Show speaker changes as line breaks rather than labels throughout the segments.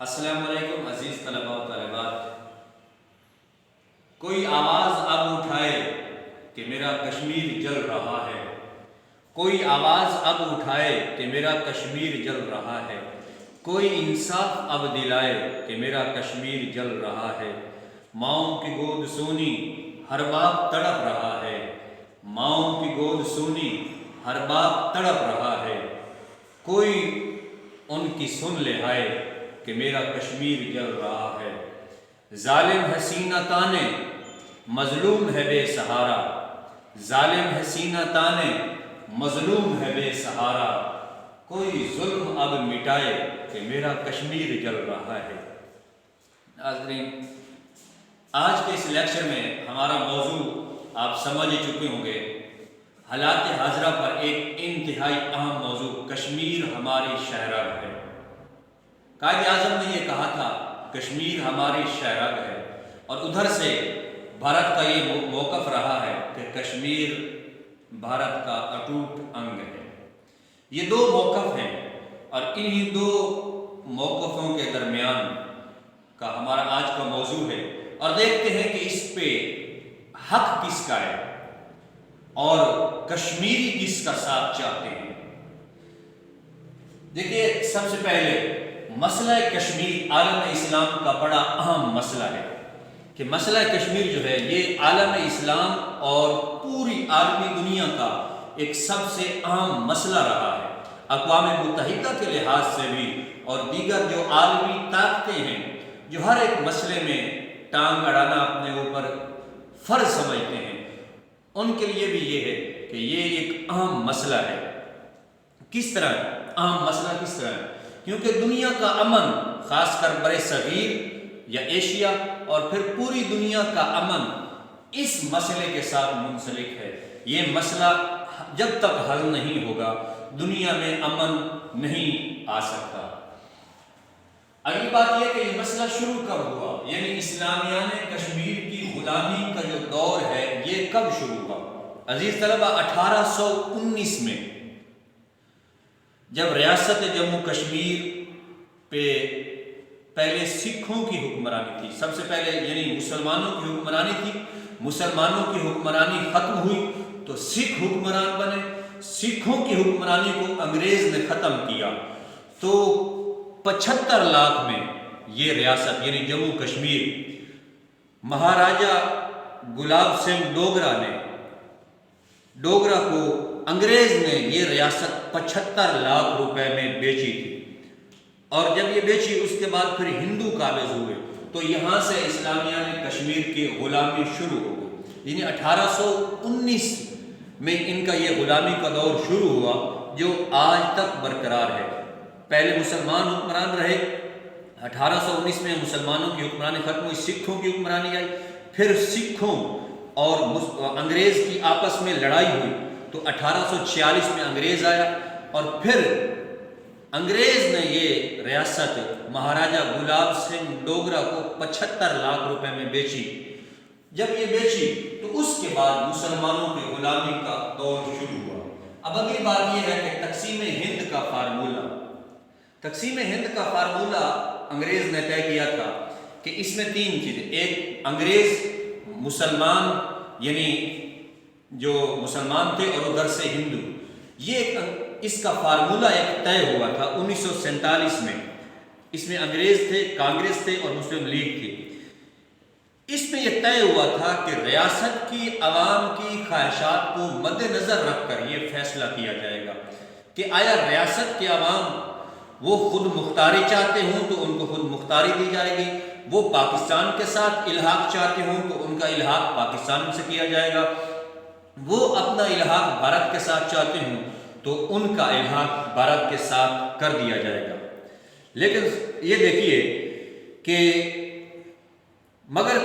السلام علیکم عزیز طلباء و طالبات۔ کوئی آواز اب اٹھائے کہ میرا کشمیر جل رہا ہے، کوئی آواز اب اٹھائے کہ میرا کشمیر جل رہا ہے، کوئی انصاف اب دلائے کہ میرا کشمیر جل رہا ہے۔ ماؤں کی گود سونی ہر باپ تڑپ رہا ہے، ماؤں کی گود سونی ہر باپ تڑپ رہا ہے، کوئی ان کی سن لے ہائے کہ میرا کشمیر جل رہا ہے۔ ظالم ہے سینہ تانے مظلوم ہے بے سہارا، ظالم ہے سینہ تانے مظلوم ہے بے سہارا، کوئی ظلم اب مٹائے کہ میرا کشمیر جل رہا ہے۔ ناظرین، آج کے اس لیکچر میں ہمارا موضوع آپ سمجھ چکے ہوں گے۔ حالات حاضرہ پر ایک انتہائی اہم موضوع کشمیر ہماری شہرگ ہے۔ قائد اعظم نے یہ کہا تھا کشمیر ہماری شہرگ ہے، اور ادھر سے بھارت کا یہ موقف رہا ہے کہ کشمیر بھارت کا اٹوٹ انگ ہے۔ یہ دو موقف ہیں، اور انہی دو موقفوں کے درمیان کا ہمارا آج کا موضوع ہے، اور دیکھتے ہیں کہ اس پہ حق کس کا ہے اور کشمیری کس کا ساتھ چاہتے ہیں۔ دیکھیے، سب سے پہلے مسئلہ کشمیر عالم اسلام کا بڑا اہم مسئلہ ہے کہ مسئلہ کشمیر جو ہے یہ عالم اسلام اور پوری عالمی دنیا کا ایک سب سے اہم مسئلہ رہا ہے۔ اقوام متحدہ کے لحاظ سے بھی اور دیگر جو عالمی طاقتیں ہیں جو ہر ایک مسئلے میں ٹانگ اڑانا اپنے اوپر فرض سمجھتے ہیں، ان کے لیے بھی یہ ہے کہ یہ ایک اہم مسئلہ ہے۔ کس طرح اہم مسئلہ کس طرح ہے؟ کیونکہ دنیا کا امن، خاص کر بر صغیر یا ایشیا اور پھر پوری دنیا کا امن اس مسئلے کے ساتھ منسلک ہے۔ یہ مسئلہ جب تک حل نہیں ہوگا دنیا میں امن نہیں آ سکتا۔ اگلی بات یہ کہ یہ مسئلہ شروع کب ہوا، یعنی اسلامیہ نے کشمیر کی غلامی کا جو دور ہے یہ کب شروع ہوا؟ عزیز طلبہ، 1819 میں جب ریاست جموں کشمیر پہ پہلے سکھوں کی حکمرانی تھی، سب سے پہلے یعنی مسلمانوں کی حکمرانی تھی، مسلمانوں کی حکمرانی ختم ہوئی تو سکھ حکمران بنے، سکھوں کی حکمرانی کو انگریز نے ختم کیا تو 75 لاکھ میں یہ ریاست یعنی جموں کشمیر مہاراجہ گلاب سنگھ ڈوگرا کو انگریز نے یہ ریاست 75 لاکھ روپے میں بیچی تھی، اور جب یہ بیچی اس کے بعد پھر ہندو قابض ہوئے تو یہاں سے اسلامیہ نے کشمیر کی غلامی شروع ہو گئی۔ یعنی 1819 میں ان کا یہ غلامی کا دور شروع ہوا جو آج تک برقرار ہے۔ پہلے مسلمان حکمران رہے، 1819 میں مسلمانوں کی حکمرانی ختم ہوئی، سکھوں کی حکمرانی آئی، پھر سکھوں اور انگریز کی آپس میں لڑائی ہوئی تو 1846 میں انگریز آیا، اور پھر انگریز نے یہ ریاست مہاراجہ گلاب سنگھ ڈوگرا کو 75 لاکھ روپے میں بیچی۔ جب یہ بیچی تو اس کے بعد مسلمانوں کی غلامی کا دور شروع ہوا۔ اب اگلی بات یہ ہے کہ تقسیم ہند کا فارمولہ، تقسیم ہند کا فارمولہ انگریز نے طے کیا تھا کہ اس میں 3 چیزیں، ایک انگریز مسلمان یعنی جو مسلمان تھے اور ادھر سے ہندو، یہ اس کا فارمولہ ایک طے ہوا تھا 1947 میں۔ اس میں انگریز تھے، کانگریس تھے اور مسلم لیگ تھی۔ اس میں یہ طے ہوا تھا کہ ریاست کی عوام کی خواہشات کو مد نظر رکھ کر یہ فیصلہ کیا جائے گا کہ آیا ریاست کے عوام وہ خود مختاری چاہتے ہوں تو ان کو خود مختاری دی جائے گی، وہ پاکستان کے ساتھ الحاق چاہتے ہوں تو ان کا الحاق پاکستان سے کیا جائے گا، وہ اپنا الحاق بھارت کے ساتھ چاہتے ہوں تو ان کا الحاق بھارت کے ساتھ کر دیا جائے گا۔ لیکن یہ دیکھیے کہ مگر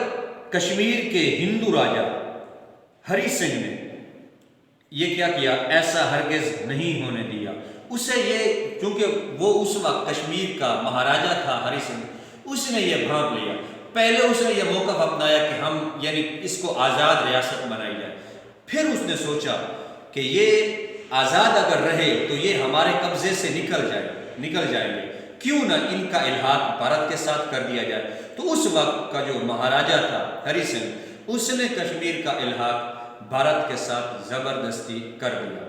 کشمیر کے ہندو راجہ ہری سنگھ نے یہ کیا کیا، ایسا ہرگز نہیں ہونے دیا۔ اسے یہ چونکہ وہ اس وقت کشمیر کا مہاراجہ تھا ہری سنگھ، اس نے یہ بھانپ لیا، پہلے اس نے یہ موقف اپنایا کہ ہم یعنی اس کو آزاد ریاست بنائی جائے، پھر اس نے سوچا کہ یہ آزاد اگر رہے تو یہ ہمارے قبضے سے نکل جائیں گے، کیوں نہ ان کا الحاق بھارت کے ساتھ کر دیا جائے۔ تو اس وقت کا جو مہاراجا تھا ہری سنگھ، اس نے کشمیر کا الحاق بھارت کے ساتھ زبردستی کر دیا۔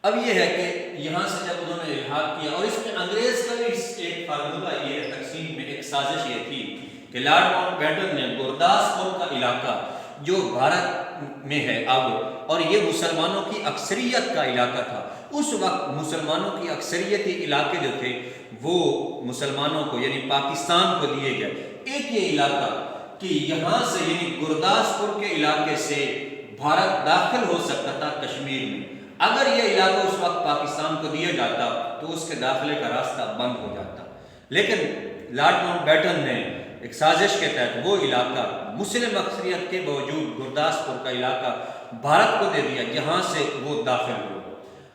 اب یہ ہے کہ یہاں سے جب انہوں نے الحاق کیا، اور اس میں انگریز کا بھی ایک فارمولہ یہ تقسیم میں ایک سازش یہ تھی کہ لارڈ ماؤنٹ بیٹن نے گرداسپور کا علاقہ جو بھارت میں ہے اب، اور یہ مسلمانوں کی اکثریت کا علاقہ تھا، اس وقت مسلمانوں کی اکثریتی علاقے جو تھے وہ مسلمانوں کو یعنی پاکستان کو دیے گئے۔ ایک یہ علاقہ کہ یہاں سے یعنی گرداسپور کے علاقے سے بھارت داخل ہو سکتا تھا کشمیر میں، اگر یہ علاقہ اس وقت پاکستان کو دیا جاتا تو اس کے داخلے کا راستہ بند ہو جاتا، لیکن لارڈ ماؤنٹ بیٹن نے ایک سازش کے تحت وہ علاقہ مسلم اکثریت کے باوجود گرداسپور کا علاقہ بھارت کو دے دیا، جہاں سے وہ داخل ہوا۔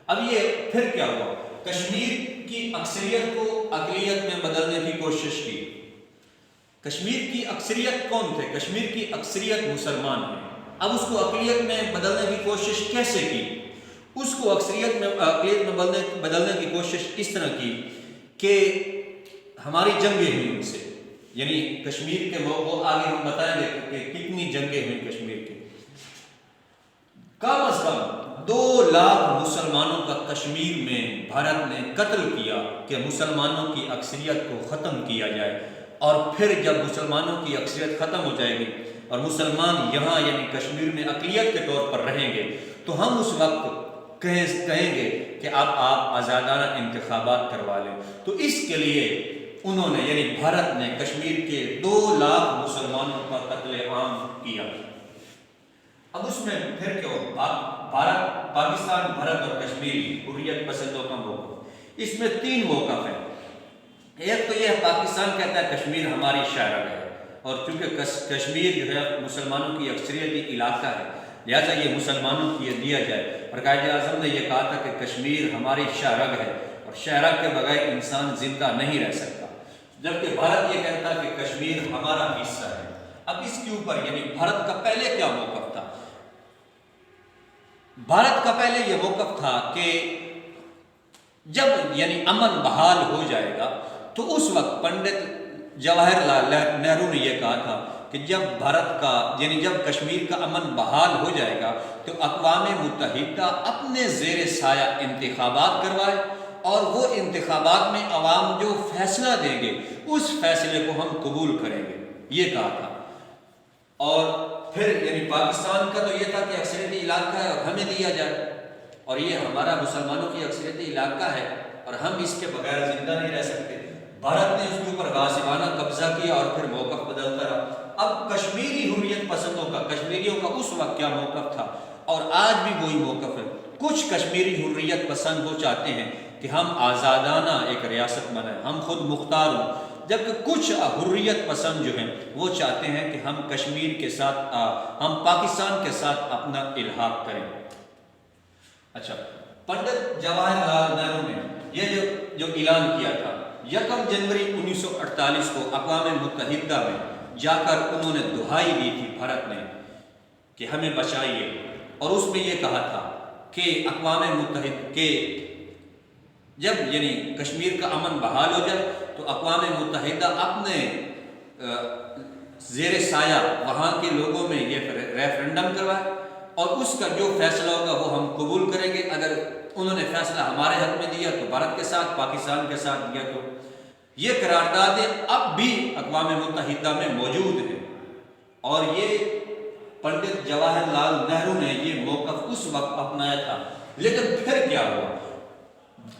اب یہ پھر کیا ہوا، کشمیر کی اکثریت کو اقلیت میں بدلنے کی کوشش کی۔ کشمیر کی اکثریت کون تھے؟ کشمیر کی اکثریت مسلمان ہیں۔ اب اس کو اقلیت میں بدلنے کی کوشش کیسے کی؟ اس کو اقلیت میں بدلنے کی کوشش اس طرح کی کہ ہماری جنگیں ہوئی ان سے، یعنی کشمیر کے وہ آگے ہم بتائیں گے کہ کتنی جنگیں ہوئی کشمیر کی۔ کم از کم 2 لاکھ مسلمانوں کا کشمیر میں بھارت نے قتل کیا کہ مسلمانوں کی اکثریت کو ختم کیا جائے، اور پھر جب مسلمانوں کی اکثریت ختم ہو جائے گی اور مسلمان یہاں یعنی کشمیر میں اقلیت کے طور پر رہیں گے تو ہم اس وقت کہیں گے کہ اب آپ آزادانہ انتخابات کروا لیں۔ تو اس کے لیے انہوں نے یعنی بھارت نے کشمیر کے 2 لاکھ مسلمانوں کا قتل عام کیا۔ اب اس میں پھر کیوں پاکستان، بھارت اور کشمیر حریت پسندوں کا موقف، اس میں 3 موقف ہیں۔ ایک تو یہ پاکستان کہتا ہے کشمیر ہماری شہرگ ہے، اور چونکہ کشمیر جو ہے مسلمانوں کی اکثریتی علاقہ ہے لہٰذا یہ مسلمانوں کو یہ دیا جائے، اور قائد اعظم نے یہ کہا تھا کہ کشمیر ہماری شہرگ ہے اور شہرگ کے بغیر انسان زندہ نہیں رہ سکتا، جبکہ بھارت یہ کہتا ہے کہ کشمیر ہمارا حصہ ہے۔ اب اس کے اوپر یعنی بھارت کا پہلے کیا موقف تھا؟ بھارت کا پہلے یہ موقف تھا کہ جب یعنی امن بحال ہو جائے گا تو اس وقت پنڈت جواہر لال نہرو نے یہ کہا تھا کہ جب بھارت کا یعنی جب کشمیر کا امن بحال ہو جائے گا تو اقوام متحدہ اپنے زیر سایہ انتخابات کروائے، اور وہ انتخابات میں عوام جو فیصلہ دیں گے اس فیصلے کو ہم قبول کریں گے، یہ کہا تھا۔ اور پھر یعنی پاکستان کا تو یہ تھا کہ اکثریتی علاقہ ہے اور ہمیں دیا جائے، اور یہ ہمارا مسلمانوں کی اکثریتی علاقہ ہے اور ہم اس کے بغیر زندہ نہیں رہ سکتے۔ بھارت نے اس کے اوپر غاصبانہ قبضہ کیا اور پھر موقف بدلتا رہا۔ اب کشمیری حریت پسندوں کا، کشمیریوں کا اس وقت کیا موقف تھا اور آج بھی وہی موقف ہے۔ کچھ کشمیری حریت پسند وہ چاہتے ہیں کہ ہم آزادانہ ایک ریاست بنائیں، ہم خود مختار ہوں، جبکہ کچھ حریت پسند جو ہیں وہ چاہتے ہیں کہ ہم کشمیر کے ساتھ ہم پاکستان کے ساتھ اپنا الحاق کریں۔ اچھا، پنڈت جواہر لال نہرو نے یہ جو اعلان کیا تھا 1 جنوری 1948 کو اقوام متحدہ میں جا کر انہوں نے دہائی دی تھی بھارت نے کہ ہمیں بچائیے، اور اس میں یہ کہا تھا کہ اقوام متحدہ کے جب یعنی کشمیر کا امن بحال ہو جائے تو اقوام متحدہ اپنے زیر سایہ وہاں کے لوگوں میں یہ ریفرنڈم کروائے، اور اس کا جو فیصلہ ہوگا وہ ہم قبول کریں گے۔ اگر انہوں نے فیصلہ ہمارے حق میں دیا تو بھارت کے ساتھ، پاکستان کے ساتھ دیا تو یہ قراردادیں اب بھی اقوام متحدہ میں موجود ہیں، اور یہ پنڈت جواہر لال نہرو نے یہ موقف اس وقت اپنایا تھا۔ لیکن پھر کیا ہوا؟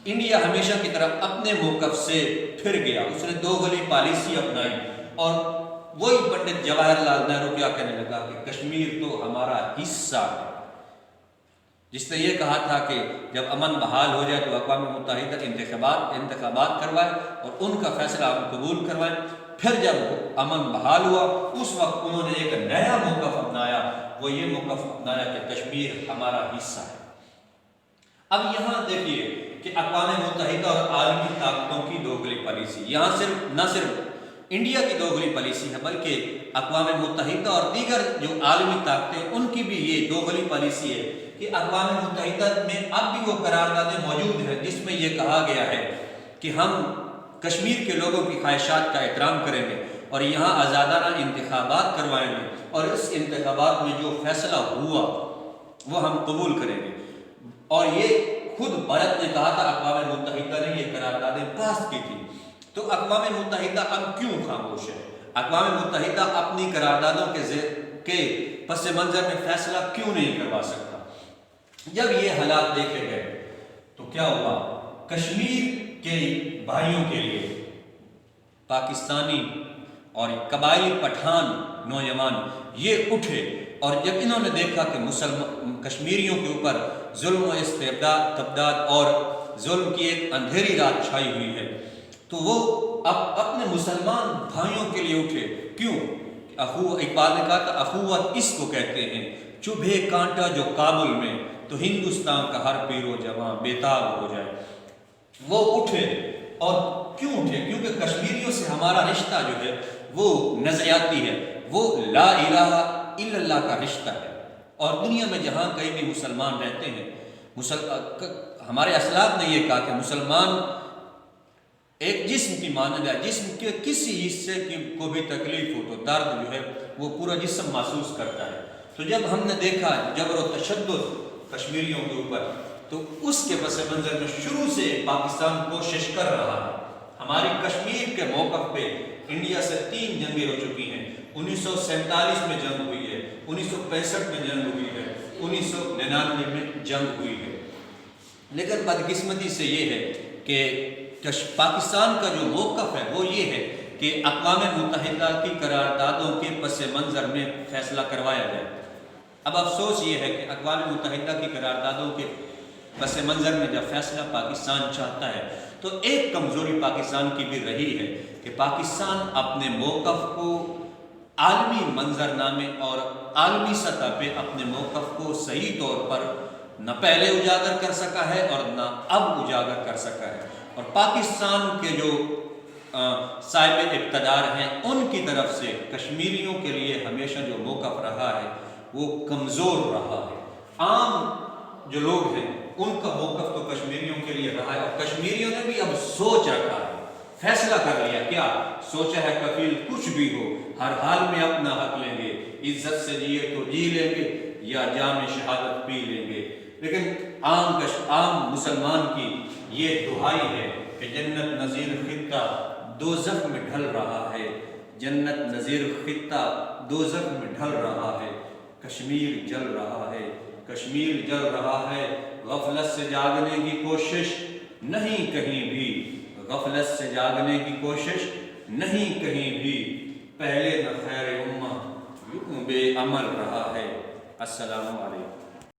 انڈیا ہمیشہ کی طرح اپنے موقف سے پھر گیا، اس نے 2 گلی پالیسی اپنائی، اور وہی پنڈت جواہر لال نہرو کیا کہنے لگا کہ کشمیر تو ہمارا حصہ ہے۔ جس نے یہ کہا تھا کہ جب امن بحال ہو جائے تو اقوام متحدہ انتخابات کروائے اور ان کا فیصلہ ہم قبول کروائیں۔ پھر جب امن بحال ہوا اس وقت انہوں نے ایک نیا موقف اپنایا، وہ یہ موقف اپنایا کہ کشمیر ہمارا حصہ ہے۔ اب یہاں دیکھیے کہ اقوام متحدہ اور عالمی طاقتوں کی 2 گلی پالیسی، یہاں نہ صرف انڈیا کی 2 گلی پالیسی ہے بلکہ اقوام متحدہ اور دیگر جو عالمی طاقتیں ان کی بھی یہ 2 گلی پالیسی ہے کہ اقوام متحدہ میں اب بھی وہ قراردادیں موجود ہیں جس میں یہ کہا گیا ہے کہ ہم کشمیر کے لوگوں کی خواہشات کا احترام کریں گے اور یہاں آزادانہ انتخابات کروائیں گے، اور اس انتخابات میں جو فیصلہ ہوا وہ ہم قبول کریں گے۔ اور یہ خود بھارت نے کہا تھا، اقوام متحدہ نے یہ قراردادیں پاس کی تھی، تو اقوام متحدہ اب کیوں خاموش ہے؟ اقوام متحدہ اپنی قراردادوں کے پس منظر میں فیصلہ کیوں نہیں کروا سکتا؟ جب یہ حالات دیکھے گئے تو کیا ہوا؟ کشمیر کے بھائیوں کے لیے پاکستانی اور قبائلی پٹھان نوجوان یہ اٹھے، اور جب انہوں نے دیکھا کہ کشمیریوں کے اوپر ظلم و استبداد اور ظلم کی ایک اندھیری رات چھائی ہوئی ہے، تو وہ اپنے مسلمان بھائیوں کے لیے اٹھے۔ کیوں؟ اقبال نے کہا تھا، اخوت اس کو کہتے ہیں، چبھے کانٹا جو کابل میں، تو ہندوستان کا ہر پیر و جواں بیتاب ہو جائے۔ وہ اٹھے، اور کیوں اٹھے؟ کیونکہ کشمیریوں سے ہمارا رشتہ جو ہے وہ نظریاتی ہے، وہ لا الہ الا اللہ کا رشتہ ہے، اور دنیا میں جہاں کہیں بھی مسلمان رہتے ہیں، ہمارے اسلاف نے یہ کہا کہ مسلمان ایک جسم کی مانند ہے، جسم کے کسی حصے کو بھی تکلیف ہو تو درد جو ہے وہ پورا جسم محسوس کرتا ہے۔ تو جب ہم نے دیکھا جبر و تشدد کشمیریوں کے اوپر، تو اس کے پس منظر میں شروع سے پاکستان کوشش کر رہا ہے۔ ہماری کشمیر کے موقف پہ انڈیا سے 3 جنگیں ہو چکی ہیں۔ 1947 میں جنگ ہوئی ہے، 1965 میں جنگ ہوئی ہے، 1999 میں جنگ ہوئی ہے۔ لیکن بدقسمتی سے یہ ہے کہ پاکستان کا جو موقف ہے وہ یہ ہے کہ اقوام متحدہ کی قراردادوں کے پس منظر میں فیصلہ کروایا جائے۔ اب افسوس یہ ہے کہ اقوام متحدہ کی قراردادوں کے پس منظر میں جب فیصلہ پاکستان چاہتا ہے تو ایک کمزوری پاکستان کی بھی رہی ہے کہ پاکستان اپنے موقف کو عالمی منظرنامے اور عالمی سطح پہ اپنے موقف کو صحیح طور پر نہ پہلے اجاگر کر سکا ہے اور نہ اب اجاگر کر سکا ہے، اور پاکستان کے جو صاحب اقتدار ہیں ان کی طرف سے کشمیریوں کے لیے ہمیشہ جو موقف رہا ہے وہ کمزور رہا ہے۔ عام جو لوگ ہیں ان کا موقف تو کشمیریوں کے لیے رہا ہے، اور کشمیریوں نے بھی اب سوچ رکھا ہے، فیصلہ کر لیا۔ کیا سوچا ہے؟ کفیل کچھ بھی ہو ہر حال میں اپنا حق لیں گے، عزت سے جیے تو جی لیں گے یا جام شہادت پی لیں گے۔ لیکن عام مسلمان کی یہ دعائی ہے کہ جنت نظیر خطہ دوزخ میں ڈھل رہا ہے، جنت نظیر خطہ دوزخ میں ڈھل رہا ہے، کشمیر جل رہا ہے، کشمیر جل رہا ہے، غفلت سے جاگنے کی کوشش نہیں کہیں بھی، غفلت سے جاگنے کی کوشش نہیں کہیں بھی، پہلے نہ خیر امہ یوں بے عمل رہا ہے۔ السلام علیکم۔